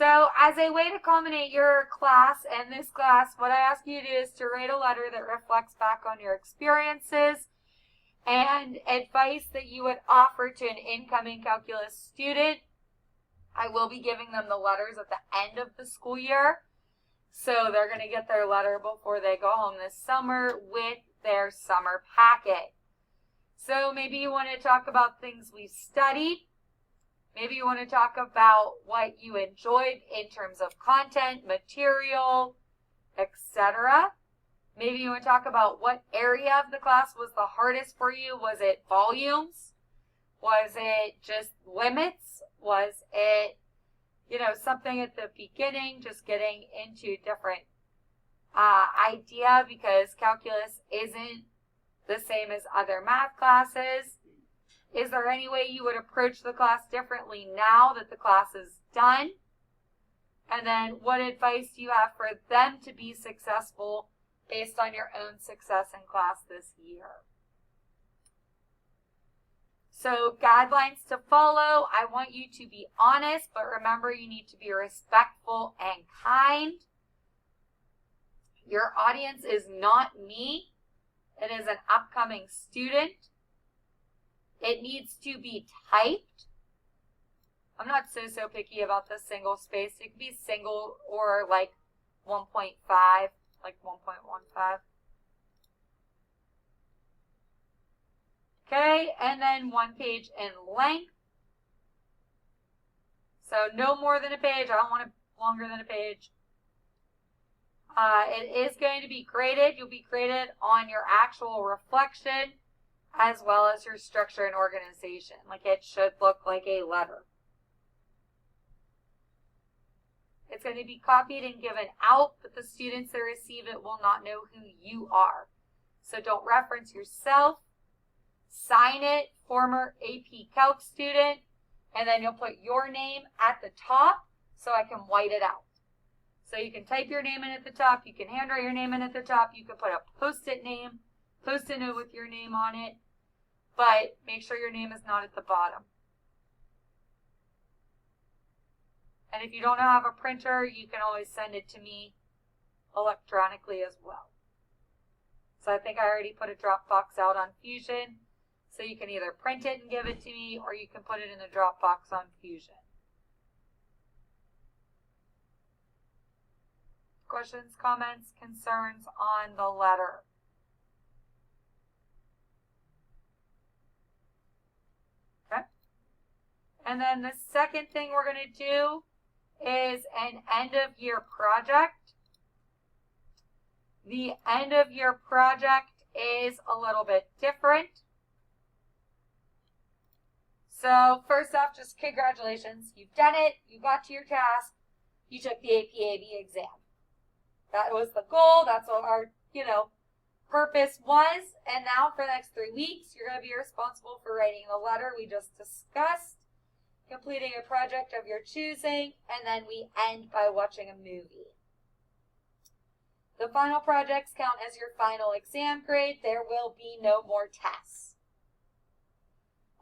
So as a way to culminate your class and this class, what I ask you to do is to write a letter that reflects back on your experiences and advice that you would offer to an incoming calculus student. I will be giving them the letters at the end of the school year. So they're going to get their letter before they go home this summer with their summer packet. So maybe you want to talk about things we've studied. Maybe you want to talk about what you enjoyed in terms of content, material, etc. Maybe you want to talk about what area of the class was the hardest for you. Was it volumes? Was it just limits? Was it, something at the beginning, just getting into different idea, because calculus isn't the same as other math classes. Is there any way you would approach the class differently now that the class is done? And then what advice do you have for them to be successful based on your own success in class this year? So guidelines to follow. I want you to be honest, but remember you need to be respectful and kind. Your audience is not me. It is an upcoming student. It needs to be typed. I'm not so picky about the single space. It could be single or like 1.5, like 1.15. Okay, and then 1 page in length. So no more than a page. I don't want it longer than a page. It is going to be graded. You'll be graded on your actual reflection as well as your structure and organization. Like, it should look like a letter. It's going to be copied and given out, but the students that receive it will not know who you are. So don't reference yourself. Sign it, former AP Calc student, and then you'll put your name at the top so I can white it out. So you can type your name in at the top, you can handwrite your name in at the top, you can put a post-it note with your name on it, but make sure your name is not at the bottom. And if you don't have a printer, you can always send it to me electronically as well. So I think I already put a Dropbox out on Fusion, so you can either print it and give it to me, or you can put it in the Dropbox on Fusion. Questions, comments, concerns on the letter? Okay. And then the second thing we're going to do is an end of year project. The end of year project is a little bit different. So first off, just congratulations. You've done it. You got to your task. You took the AP/AB exam. That was the goal. That's what our, purpose was. And now for the next 3 weeks, you're going to be responsible for writing the letter we just discussed, completing a project of your choosing, and then we end by watching a movie. The final projects count as your final exam grade. There will be no more tests.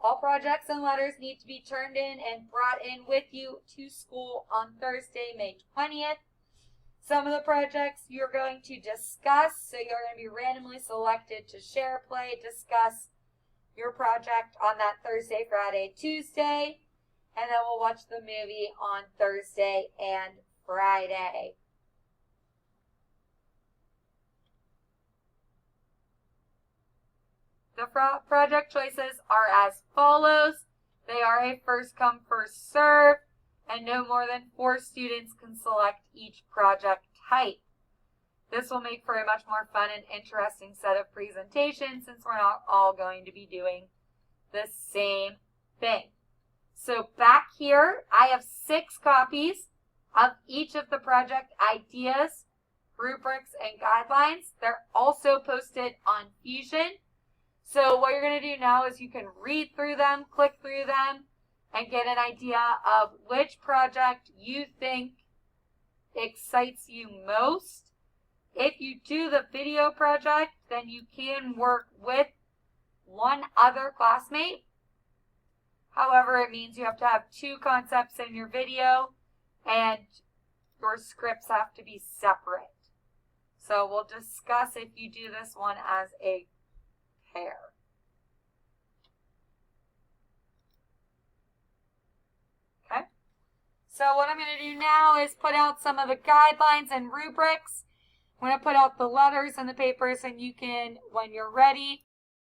All projects and letters need to be turned in and brought in with you to school on Thursday, May 20th. Some of the projects you're going to discuss, so you're going to be randomly selected to share, play, discuss your project on that Thursday, Friday, Tuesday, and then we'll watch the movie on Thursday and Friday. The project choices are as follows. They are a first come, first serve, and no more than 4 students can select each project type. This will make for a much more fun and interesting set of presentations since we're not all going to be doing the same thing. So back here, I have 6 copies of each of the project ideas, rubrics, and guidelines. They're also posted on Fusion. So what you're going to do now is you can read through them, click through them, and get an idea of which project you think excites you most. If you do the video project, then you can work with one other classmate. However, it means you have to have 2 concepts in your video and your scripts have to be separate. So we'll discuss if you do this one as a pair. Okay. So what I'm going to do now is put out some of the guidelines and rubrics. I'm going to put out the letters and the papers, and you can, when you're ready,